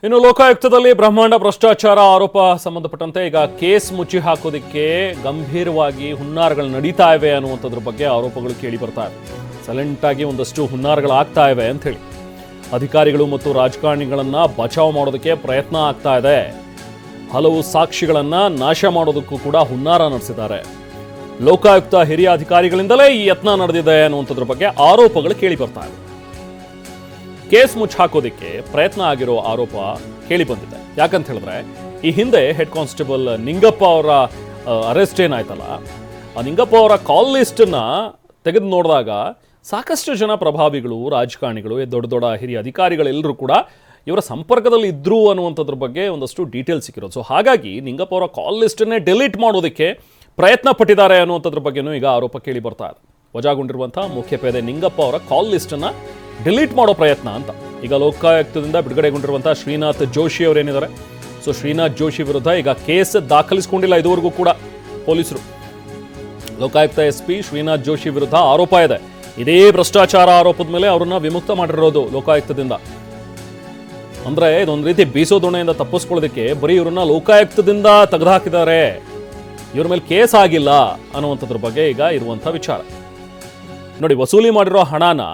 ಇನ್ನು ಲೋಕಾಯುಕ್ತದಲ್ಲಿ ಬ್ರಹ್ಮಾಂಡ ಭ್ರಷ್ಟಾಚಾರ ಆರೋಪ ಸಂಬಂಧಪಟ್ಟಂತೆ ಈಗ ಕೇಸ್ ಮುಚ್ಚಿ ಹಾಕೋದಕ್ಕೆ ಗಂಭೀರವಾಗಿ ಹುನ್ನಾರಗಳು ನಡೀತಾ ಇವೆ ಅನ್ನುವಂಥದ್ರ ಬಗ್ಗೆ ಆರೋಪಗಳು ಕೇಳಿ ಬರ್ತಾ ಇವೆ. ಸೈಲೆಂಟ್ ಆಗಿ ಒಂದಷ್ಟು ಹುನ್ನಾರಗಳಾಗ್ತಾ ಇವೆ ಅಂತ ಹೇಳಿ ಅಧಿಕಾರಿಗಳು ಮತ್ತು ರಾಜಕಾರಣಿಗಳನ್ನ ಬಚಾವ್ ಮಾಡೋದಕ್ಕೆ ಪ್ರಯತ್ನ ಆಗ್ತಾ ಇದೆ. ಹಲವು ಸಾಕ್ಷಿಗಳನ್ನ ನಾಶ ಮಾಡೋದಕ್ಕೂ ಕೂಡ ಹುನ್ನಾರ ನಡೆಸಿದ್ದಾರೆ. ಲೋಕಾಯುಕ್ತ ಹಿರಿಯ ಅಧಿಕಾರಿಗಳಿಂದಲೇ ಈ ಯತ್ನ ನಡೆದಿದೆ ಅನ್ನುವಂಥದ್ರ ಬಗ್ಗೆ ಆರೋಪಗಳು ಕೇಳಿ ಬರ್ತಾ ಇವೆ. ಕೇಸ್ ಮುಚ್ಚಿ ಹಾಕೋದಿಕ್ಕೆ ಪ್ರಯತ್ನ ಆಗಿರೋ ಆರೋಪ ಕೇಳಿ ಬಂದಿದೆ. ಯಾಕಂತ ಹೇಳಿದ್ರೆ ಈ ಹಿಂದೆ ಹೆಡ್ ಕಾನ್ಸ್ಟೇಬಲ್ ನಿಂಗಪ್ಪ ಅವರ ಅರೆಸ್ಟ್ ಏನಾಯ್ತಲ್ಲ, ಆ ನಿಂಗಪ್ಪ ಅವರ ಕಾಲ್ ಲಿಸ್ಟನ್ನ ತೆಗೆದು ನೋಡಿದಾಗ ಸಾಕಷ್ಟು ಜನ ಪ್ರಭಾವಿಗಳು, ರಾಜಕಾರಣಿಗಳು, ದೊಡ್ಡ ದೊಡ್ಡ ಹಿರಿಯ ಅಧಿಕಾರಿಗಳೆಲ್ಲರೂ ಕೂಡ ಇವರ ಸಂಪರ್ಕದಲ್ಲಿ ಇದ್ರು ಅನ್ನುವಂಥದ್ರ ಬಗ್ಗೆ ಒಂದಷ್ಟು ಡೀಟೇಲ್ಸ್ ಸಿಕ್ಕಿರೋದು. ಸೊ ಹಾಗಾಗಿ ನಿಂಗಪ್ಪ ಅವರ ಕಾಲ್ ಲಿಸ್ಟನ್ನೇ ಡಿಲೀಟ್ ಮಾಡೋದಕ್ಕೆ ಪ್ರಯತ್ನ ಪಟ್ಟಿದ್ದಾರೆ ಅನ್ನುವಂಥದ್ರ ಬಗ್ಗೆನೂ ಈಗ ಆರೋಪ ಕೇಳಿ ಬರ್ತಾ ಇದೆ. ವಜಾಗೊಂಡಿರುವಂಥ ಮುಖ್ಯಪೇದೆ ನಿಂಗಪ್ಪ ಅವರ ಕಾಲ್ ಲಿಸ್ಟನ್ನು ಡಿಲೀಟ್ ಮಾಡೋ ಪ್ರಯತ್ನ ಅಂತ ಈಗ ಲೋಕಾಯುಕ್ತದಿಂದ ಬಿಡುಗಡೆಗೊಂಡಿರುವಂಥ ಶ್ರೀನಾಥ್ ಜೋಶಿ ಅವರೇನಿದ್ದಾರೆ. ಸೊ ಶ್ರೀನಾಥ್ ಜೋಶಿ ವಿರುದ್ಧ ಈಗ ಕೇಸ್ ದಾಖಲಿಸಿಕೊಂಡಿಲ್ಲ ಇದುವರೆಗೂ ಕೂಡ ಪೊಲೀಸರು. ಲೋಕಾಯುಕ್ತ SP ಶ್ರೀನಾಥ್ ಜೋಶಿ ವಿರುದ್ಧ ಆರೋಪ ಇದೆ. ಇದೇ ಭ್ರಷ್ಟಾಚಾರ ಆರೋಪದ ಮೇಲೆ ಅವರನ್ನ ವಿಮುಕ್ತ ಮಾಡಿರೋದು ಲೋಕಾಯುಕ್ತದಿಂದ. ಅಂದ್ರೆ ಇದೊಂದು ರೀತಿ ಬೀಸೋದೊಣೆಯಿಂದ ತಪ್ಪಿಸ್ಕೊಳ್ಳೋದಕ್ಕೆ ಬರೀ ಇವರನ್ನ ಲೋಕಾಯುಕ್ತದಿಂದ ತೆಗೆದುಹಾಕಿದ್ದಾರೆ, ಇವ್ರ ಮೇಲೆ ಕೇಸ್ ಆಗಿಲ್ಲ ಅನ್ನುವಂಥದ್ರ ಬಗ್ಗೆ ಈಗ ಇರುವಂಥ ವಿಚಾರ. ನೋಡಿ, ವಸೂಲಿ ಮಾಡಿರೋ ಹಣನ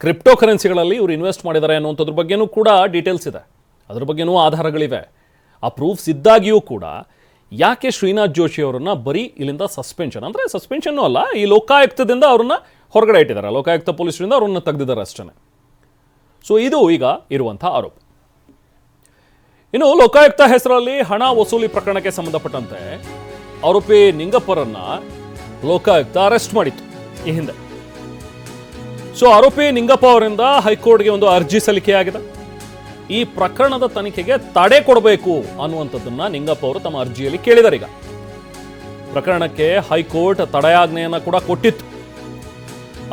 ಕ್ರಿಪ್ಟೋ ಕರೆನ್ಸಿಗಳಲ್ಲಿ ಇವರು ಇನ್ವೆಸ್ಟ್ ಮಾಡಿದ್ದಾರೆ ಅನ್ನುವಂಥದ್ರ ಬಗ್ಗೆನೂ ಕೂಡ ಡೀಟೇಲ್ಸ್ ಇದೆ, ಅದ್ರ ಬಗ್ಗೆನೂ ಆಧಾರಗಳಿವೆ. ಆ ಪ್ರೂಫ್ಸ್ ಇದ್ದಾಗಿಯೂ ಕೂಡ ಯಾಕೆ ಶ್ರೀನಾಥ್ ಜೋಶಿ ಅವರನ್ನ ಬರೀ ಇಲ್ಲಿಂದ ಸಸ್ಪೆನ್ಷನ್, ಅಂದರೆ ಸಸ್ಪೆನ್ಷನ್ನೂ ಅಲ್ಲ, ಈ ಲೋಕಾಯುಕ್ತದಿಂದ ಅವ್ರನ್ನ ಹೊರಗಡೆ ಇಟ್ಟಿದ್ದಾರೆ, ಲೋಕಾಯುಕ್ತ ಪೊಲೀಸರಿಂದ ಅವ್ರನ್ನ ತೆಗೆದಿದ್ದಾರೆ ಅಷ್ಟೇ. ಸೊ ಇದು ಈಗ ಇರುವಂಥ ಆರೋಪ. ಇನ್ನು ಲೋಕಾಯುಕ್ತ ಹೆಸರಲ್ಲಿ ಹಣ ವಸೂಲಿ ಪ್ರಕರಣಕ್ಕೆ ಸಂಬಂಧಪಟ್ಟಂತೆ ಆರೋಪಿ ನಿಂಗಪ್ಪರನ್ನ ಲೋಕಾಯುಕ್ತ ಅರೆಸ್ಟ್ ಮಾಡಿತ್ತು ಈ ಹಿಂದೆ. ಸೊ ಆರೋಪಿ ನಿಂಗಪ್ಪ ಅವರಿಂದ ಹೈಕೋರ್ಟ್ಗೆ ಒಂದು ಅರ್ಜಿ ಸಲ್ಲಿಕೆಯಾಗಿದೆ. ಈ ಪ್ರಕರಣದ ತನಿಖೆಗೆ ತಡೆ ಕೊಡಬೇಕು ಅನ್ನುವಂಥದ್ದನ್ನ ನಿಂಗಪ್ಪ ಅವರು ತಮ್ಮ ಅರ್ಜಿಯಲ್ಲಿ ಕೇಳಿದ್ದಾರೆ. ಈಗ ಪ್ರಕರಣಕ್ಕೆ ಹೈಕೋರ್ಟ್ ತಡೆಯಾಜ್ಞೆಯನ್ನ ಕೂಡ ಕೊಟ್ಟಿತ್ತು.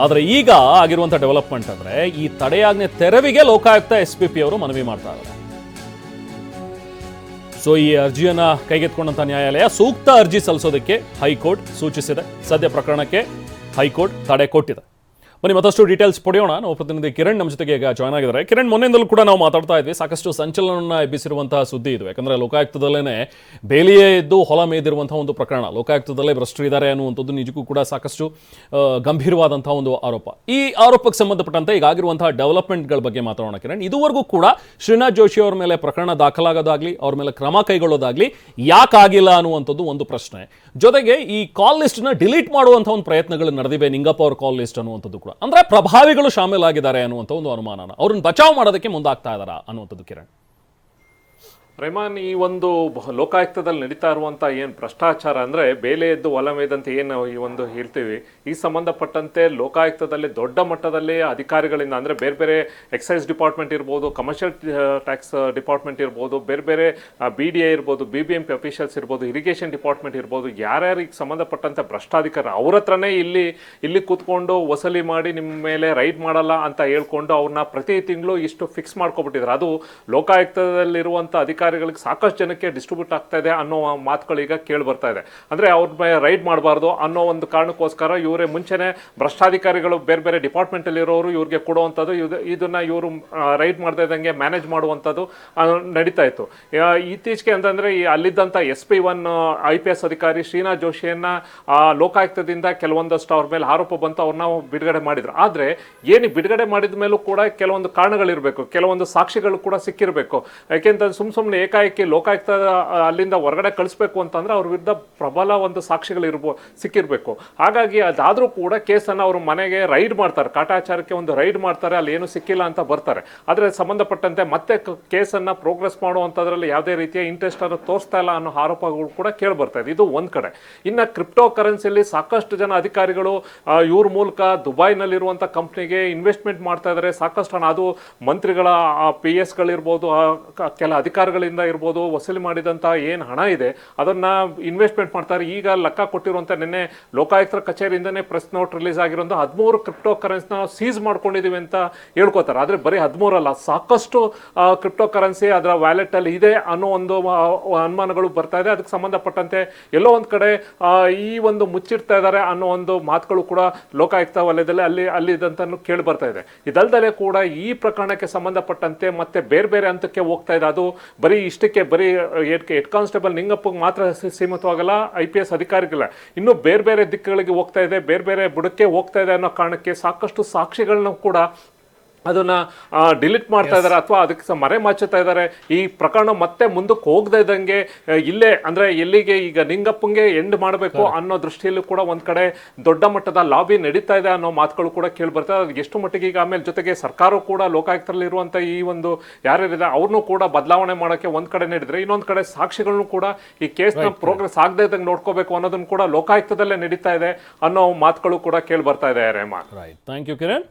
ಆದರೆ ಈಗ ಆಗಿರುವಂಥ ಡೆವಲಪ್ಮೆಂಟ್ ಅಂದ್ರೆ ಈ ತಡೆಯಾಜ್ಞೆ ತೆರವಿಗೆ ಲೋಕಾಯುಕ್ತ SPP ಅವರು ಮನವಿ ಮಾಡ್ತಾ ಇದ್ದಾರೆ. ಸೊ ಈ ಅರ್ಜಿಯನ್ನ ಕೈಗೆತ್ಕೊಂಡಂತ ನ್ಯಾಯಾಲಯ ಸೂಕ್ತ ಅರ್ಜಿ ಸಲ್ಲಿಸೋದಕ್ಕೆ ಹೈಕೋರ್ಟ್ ಸೂಚಿಸಿದೆ. ಸದ್ಯ ಪ್ರಕರಣಕ್ಕೆ ಹೈಕೋರ್ಟ್ ತಡೆ ಕೊಟ್ಟಿದೆ. ಬನ್ನಿ ಮತ್ತಷ್ಟು ಡೀಟೇಲ್ಸ್ ಪಡೆಯೋಣ. ನಾವು ಪ್ರತಿನಿಧಿ ಕಿರಣ್ ನಮ್ಮ ಜೊತೆಗೆ ಈಗ ಜಾಯ್ನ್ ಆಗಿದ್ದಾರೆ. ಕಿರಣ್, ಮೊನ್ನೆಯಿಂದಲೂ ಕೂಡ ನಾವು ಮಾತಾಡ್ತಾ ಇದ್ವಿ, ಸಾಕಷ್ಟು ಸಂಚಲನವನ್ನು ಎಬ್ಬಿಸಿರುವಂತಹ ಸುದ್ದಿ ಇದು. ಯಾಕಂದ್ರೆ ಲೋಕಾಯುಕ್ತದಲ್ಲೇ ಬೇಲಿಯೇ ಇದ್ದು ಹೊಲ ಮೇದಿರುವಂತಹ ಒಂದು ಪ್ರಕರಣ, ಲೋಕಾಯುಕ್ತದಲ್ಲೇ ಭ್ರಷ್ಟರಿದ್ದಾರೆ ಅನ್ನುವಂಥದ್ದು ನಿಜಕ್ಕೂ ಕೂಡ ಸಾಕಷ್ಟು ಗಂಭೀರವಾದಂತಹ ಒಂದು ಆರೋಪ. ಈ ಆರೋಪಕ್ಕೆ ಸಂಬಂಧಪಟ್ಟಂತೆ ಈಗ ಆಗಿರುವಂತಹ ಡೆವಲಪ್ಮೆಂಟ್ಗಳ ಬಗ್ಗೆ ಮಾತಾಡೋಣ ಕಿರಣ್. ಇದುವರೆಗೂ ಕೂಡ ಶ್ರೀನಾಥ್ ಜೋಶಿ ಅವರ ಮೇಲೆ ಪ್ರಕರಣ ದಾಖಲಾಗೋದಾಗ್ಲಿ, ಅವ್ರ ಮೇಲೆ ಕ್ರಮ ಕೈಗೊಳ್ಳೋದಾಗ್ಲಿ ಯಾಕಾಗಿಲ್ಲ ಅನ್ನುವಂಥದ್ದು ಒಂದು ಪ್ರಶ್ನೆ. ಜೊತೆಗೆ ಈ ಕಾಲ್ ಲಿಸ್ಟ್ನ ಡಿಲೀಟ್ ಮಾಡುವಂತಹ ಒಂದು ಪ್ರಯತ್ನಗಳು ನಡೆದಿವೆ, ನಿಂಗಪ್ಪ ಅವ್ರ ಕಾಲ್ ಲಿಸ್ಟ್ ಅನ್ನುವಂಥದ್ದು ಕೂಡ. ಅಂದ್ರೆ ಪ್ರಭಾವಿಗಳು ಶಾಮೀಲಾಗಿದ್ದಾರೆ ಅನ್ನುವಂಥ ಒಂದು ಅನುಮಾನನ ಅವ್ರನ್ನ ಬಚಾವ್ ಮಾಡೋದಕ್ಕೆ ಮುಂದಾಗ್ತಾ ಇದಾರ ಅನ್ನುವಂಥದ್ದು ಕಿರಣ್. ರೆಹಮಾನ್, ಈ ಒಂದು ಲೋಕಾಯುಕ್ತದಲ್ಲಿ ನಡೀತಾ ಇರುವಂಥ ಏನು ಭ್ರಷ್ಟಾಚಾರ ಅಂದರೆ ಬೇಲೆ ಎದ್ದು ಹೊಲ ಮೇದಂತೆ ಏನು ಈ ಒಂದು ಹೇಳ್ತೀವಿ, ಈ ಸಂಬಂಧಪಟ್ಟಂತೆ ಲೋಕಾಯುಕ್ತದಲ್ಲಿ ದೊಡ್ಡ ಮಟ್ಟದಲ್ಲಿ ಅಧಿಕಾರಿಗಳಿಂದ ಅಂದರೆ ಬೇರೆ ಬೇರೆ ಎಕ್ಸೈಸ್ ಡಿಪಾರ್ಟ್ಮೆಂಟ್ ಇರ್ಬೋದು, ಕಮರ್ಷಿಯಲ್ ಟ್ಯಾಕ್ಸ್ ಡಿಪಾರ್ಟ್ಮೆಂಟ್ ಇರ್ಬೋದು, ಬೇರೆ ಬೇರೆ BDA ಇರ್ಬೋದು, BBMP ಅಫಿಷಿಯಲ್ಸ್ ಇರ್ಬೋದು, ಇರಿಗೇಷನ್ ಡಿಪಾರ್ಟ್ಮೆಂಟ್ ಇರ್ಬೋದು, ಯಾರ್ಯಾರಿಗೆ ಸಂಬಂಧಪಟ್ಟಂತೆ ಭ್ರಷ್ಟಾಧಿಕಾರಿ ಅವ್ರ ಹತ್ರನೇ ಇಲ್ಲಿ ಕೂತ್ಕೊಂಡು ವಸೂಲಿ ಮಾಡಿ ನಿಮ್ಮ ಮೇಲೆ ರೈಡ್ ಮಾಡಲ್ಲ ಅಂತ ಹೇಳ್ಕೊಂಡು ಅವ್ರನ್ನ ಪ್ರತಿ ತಿಂಗಳು ಇಷ್ಟು ಫಿಕ್ಸ್ ಮಾಡ್ಕೊಬಿಟ್ಟಿದ್ದಾರೆ. ಅದು ಲೋಕಾಯುಕ್ತದಲ್ಲಿರುವಂಥ ಅಧಿಕಾರಿಗಳಿಗೆ ಸಾಕಷ್ಟು ಜನಕ್ಕೆ ಡಿಸ್ಟ್ರಿಬ್ಯೂಟ್ ಆಗ್ತಾ ಇದೆ ಅನ್ನೋ ಮಾತುಗಳೀಗ ಕೇಳಿ ಬರ್ತಾ ಇದೆ. ಅಂದರೆ ಅವ್ರ ಮೇಲೆ ರೈಡ್ ಮಾಡಬಾರ್ದು ಅನ್ನೋ ಒಂದು ಕಾರಣಕ್ಕೋಸ್ಕರ ಇವರೇ ಮುಂಚೆನೆ ಭ್ರಷ್ಟಾಧಿಕಾರಿಗಳು ಬೇರೆ ಬೇರೆ ಡಿಪಾರ್ಟ್ಮೆಂಟಲ್ಲಿ ಇರೋರು ಇವ್ರಿಗೆ ಕೊಡುವಂಥದ್ದು, ಇದನ್ನ ಇವರು ರೈಡ್ ಮಾಡ್ತಾ ಇದ್ದಂಗೆ ಮ್ಯಾನೇಜ್ ಮಾಡುವಂಥದ್ದು ನಡೀತಾ ಇತ್ತು. ಇತ್ತೀಚೆಗೆ ಅಂತಂದರೆ ಈ ಅಲ್ಲಿದ್ದಂಥ SP1 IPS ಅಧಿಕಾರಿ ಶ್ರೀನಾಥ್ ಜೋಶಿಯನ್ನ ಲೋಕಾಯುಕ್ತದಿಂದ ಕೆಲವೊಂದಷ್ಟು ಅವ್ರ ಮೇಲೆ ಆರೋಪ ಬಂತು, ಅವ್ರನ್ನ ಬಿಡುಗಡೆ ಮಾಡಿದ್ರು. ಆದರೆ ಏನು ಬಿಡುಗಡೆ ಮಾಡಿದ ಮೇಲೂ ಕೂಡ ಕೆಲವೊಂದು ಕಾರಣಗಳಿರಬೇಕು, ಕೆಲವೊಂದು ಸಾಕ್ಷಿಗಳು ಕೂಡ ಸಿಕ್ಕಿರಬೇಕು. ಯಾಕೆಂತಂದ್ರೆ ಸುಮ್ಮನೆ ಏಕಾಏಕಿ ಲೋಕಾಯುಕ್ತ ಅಲ್ಲಿಂದ ಹೊರಗಡೆ ಕಳಿಸ್ಬೇಕು ಅಂತಂದ್ರೆ ಅವ್ರ ವಿರುದ್ಧ ಪ್ರಬಲ ಒಂದು ಸಾಕ್ಷಿಗಳು ಸಿಕ್ಕಿರಬೇಕು. ಹಾಗಾಗಿ ಅದಾದರೂ ಕೂಡ ಕೇಸನ್ನು ಅವರು ಮನೆಗೆ ರೈಡ್ ಮಾಡ್ತಾರೆ, ಕಾಟಾಚಾರಕ್ಕೆ ಒಂದು ರೈಡ್ ಮಾಡ್ತಾರೆ, ಅಲ್ಲಿ ಏನು ಸಿಕ್ಕಿಲ್ಲ ಅಂತ ಬರ್ತಾರೆ. ಆದರೆ ಸಂಬಂಧಪಟ್ಟಂತೆ ಮತ್ತೆ ಕೇಸನ್ನು ಪ್ರೋಗ್ರೆಸ್ ಮಾಡುವಂಥದ್ರಲ್ಲಿ ಯಾವುದೇ ರೀತಿಯ ಇಂಟ್ರೆಸ್ಟ್ ಅನ್ನು ತೋರಿಸ್ತಾ ಇಲ್ಲ ಅನ್ನೋ ಆರೋಪಗಳು ಕೂಡ ಕೇಳಿ ಬರ್ತಾ ಇದೆ. ಇದು ಒಂದು ಕಡೆ. ಇನ್ನು ಕ್ರಿಪ್ಟೋ ಕರೆನ್ಸಿಯಲ್ಲಿ ಸಾಕಷ್ಟು ಜನ ಅಧಿಕಾರಿಗಳು ಇವ್ರ ಮೂಲಕ ದುಬೈನಲ್ಲಿರುವಂಥ ಕಂಪ್ನಿಗೆ ಇನ್ವೆಸ್ಟ್ಮೆಂಟ್ ಮಾಡ್ತಾ ಇದ್ದಾರೆ, ಸಾಕಷ್ಟು ಹಣ. ಅದು ಮಂತ್ರಿಗಳ PSಗಳಿರ್ಬೋದು, ಕೆಲ ಅಧಿಕಾರಿಗಳು ಕಂಪನಿಗಳಿಂದ ಇರ್ಬೋದು ವಸೂಲಿ ಮಾಡಿದಂಥ ಏನು ಹಣ ಇದೆ ಅದನ್ನ ಇನ್ವೆಸ್ಟ್ಮೆಂಟ್ ಮಾಡ್ತಾರೆ. ಈಗ ಲೆಕ್ಕ ಕೊಟ್ಟಿರುವಂಥ ನಿನ್ನೆ ಲೋಕಾಯುಕ್ತರ ಕಚೇರಿಯಿಂದನೇ ಪ್ರೆಸ್ ನೋಟ್ ರಿಲೀಸ್ ಆಗಿರೋದು 13 ಕ್ರಿಪ್ಟೋ ಕರೆನ್ಸಿನ ಸೀಸ್ ಮಾಡ್ಕೊಂಡಿದೀವಿ ಅಂತ ಹೇಳ್ಕೊತಾರೆ. ಆದರೆ ಬರೀ 13 ಅಲ್ಲ, ಸಾಕಷ್ಟು ಕ್ರಿಪ್ಟೋ ಕರೆನ್ಸಿ ಅದರ ವ್ಯಾಲೆಟ್ ಅಲ್ಲಿ ಇದೆ ಅನ್ನೋ ಒಂದು ಅನುಮಾನಗಳು ಬರ್ತಾ ಇದೆ. ಅದಕ್ಕೆ ಸಂಬಂಧಪಟ್ಟಂತೆ ಎಲ್ಲೋ ಒಂದ್ ಕಡೆ ಈ ಒಂದು ಮುಚ್ಚಿಡ್ತಾ ಇದ್ದಾರೆ ಅನ್ನೋ ಒಂದು ಮಾತುಗಳು ಕೂಡ ಲೋಕಾಯುಕ್ತ ವಲಯದಲ್ಲಿ ಅಲ್ಲಿ ಇದಂತೂ ಕೇಳಿ ಬರ್ತಾ ಇದೆ. ಇದಲ್ದಲೆ ಕೂಡ ಈ ಪ್ರಕರಣಕ್ಕೆ ಸಂಬಂಧಪಟ್ಟಂತೆ ಮತ್ತೆ ಬೇರೆ ಬೇರೆ ಹಂತಕ್ಕೆ ಹೋಗ್ತಾ ಇದೆ. ಅದು ಬರೀ ಇಷ್ಟಕ್ಕೆ ಬರೀ ಹೆಡ್ ಕಾನ್ಸ್ಟೇಬಲ್ ನಿಂಗಪ್ಪಗೆ ಮಾತ್ರ ಸೀಮಿತವಾಗಲ್ಲ, IPS ಅಧಿಕಾರಿಗಳ ಇನ್ನು ಬೇರೆ ಬೇರೆ ದಿಕ್ಕುಗಳಿಗೆ ಹೋಗ್ತಾ ಇದೆ, ಬೇರೆ ಬೇರೆ ಬುಡಕ್ಕೆ ಹೋಗ್ತಾ ಇದೆ ಅನ್ನೋ ಕಾರಣಕ್ಕೆ ಸಾಕಷ್ಟು ಸಾಕ್ಷಿಗಳನ್ನ ಕೂಡ ಅದನ್ನ ಡಿಲೀಟ್ ಮಾಡ್ತಾ ಇದ್ದಾರೆ ಅಥವಾ ಅದಕ್ಕೆ ಮರೆ ಮಾಚುತ್ತಾ ಇದ್ದಾರೆ. ಈ ಪ್ರಕರಣ ಮತ್ತೆ ಮುಂದಕ್ಕೆ ಹೋಗದೇ ಇದ್ದಂಗೆ ಇಲ್ಲೇ ಅಂದ್ರೆ ಎಲ್ಲಿಗೆ ಈಗ ನಿಂಗಪ್ಪಂಗೆ ಎಂಡ್ ಮಾಡಬೇಕು ಅನ್ನೋ ದೃಷ್ಟಿಯಲ್ಲೂ ಕೂಡ ಒಂದ್ ಕಡೆ ದೊಡ್ಡ ಮಟ್ಟದ ಲಾಬಿ ನಡೀತಾ ಇದೆ ಅನ್ನೋ ಮಾತುಗಳು ಕೂಡ ಕೇಳಿ ಬರ್ತದೆ. ಅದು ಎಷ್ಟು ಮಟ್ಟಿಗೆ ಈಗ ಆಮೇಲೆ ಜೊತೆಗೆ ಸರ್ಕಾರವು ಕೂಡ ಲೋಕಾಯುಕ್ತರಲ್ಲಿ ಇರುವಂತ ಈ ಒಂದು ಯಾರ್ಯಾರಿದೆ ಅವ್ರನ್ನೂ ಕೂಡ ಬದಲಾವಣೆ ಮಾಡೋಕೆ ಒಂದ್ ಕಡೆ ನೀಡಿದ್ರೆ, ಇನ್ನೊಂದ್ ಕಡೆ ಸಾಕ್ಷಿಗಳನ್ನು ಕೂಡ ಈ ಕೇಸ್ನ ಪ್ರೋಗ್ರೆಸ್ ಆಗದೆ ಇದ್ದಂಗೆ ನೋಡ್ಕೋಬೇಕು ಅನ್ನೋದನ್ನು ಕೂಡ ಲೋಕಾಯುಕ್ತದಲ್ಲೇ ನಡೀತಾ ಇದೆ ಅನ್ನೋ ಮಾತುಗಳು ಕೂಡ ಕೇಳಿ ಬರ್ತಾ ಇದೆ. Rhema, right, thank you Kiran.